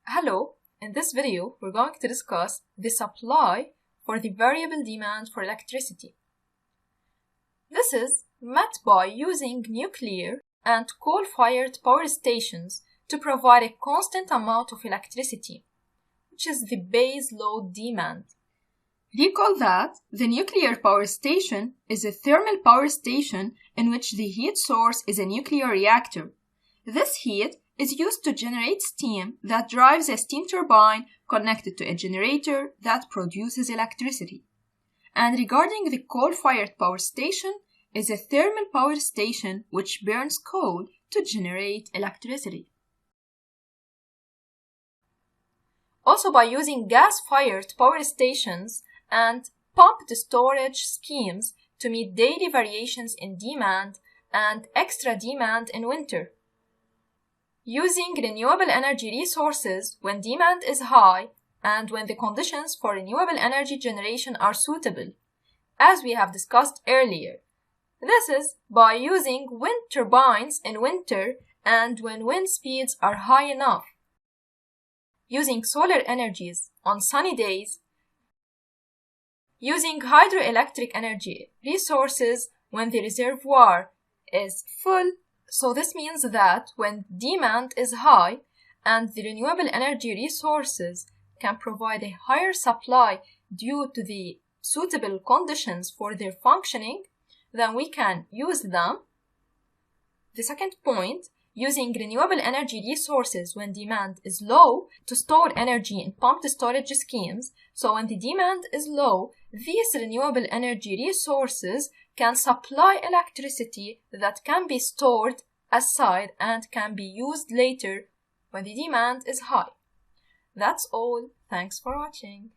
Hello, in this video we're going to discuss the supply for the variable demand for electricity. This is met by using nuclear and coal-fired power stations to provide a constant amount of electricity, which is the base load demand. Recall that the nuclear power station is a thermal power station in which the heat source is a nuclear reactor. This heat is used to generate steam that drives a steam turbine connected to a generator that produces electricity. And regarding the coal-fired power station, is a thermal power station which burns coal to generate electricity. Also, by using gas-fired power stations and pumped storage schemes to meet daily variations in demand and extra demand in winter. Using renewable energy resources when demand is high and when the conditions for renewable energy generation are suitable, as we have discussed earlier. This is by using wind turbines in winter and when wind speeds are high enough. Using solar energies on sunny days. Using hydroelectric energy resources when the reservoir is full. So this means that when demand is high and the renewable energy resources can provide a higher supply due to the suitable conditions for their functioning, then we can use them. The second point, using renewable energy resources when demand is low to store energy in pumped storage schemes. So when the demand is low, these renewable energy resources can supply electricity that can be stored aside and can be used later when the demand is high. That's all. Thanks for watching.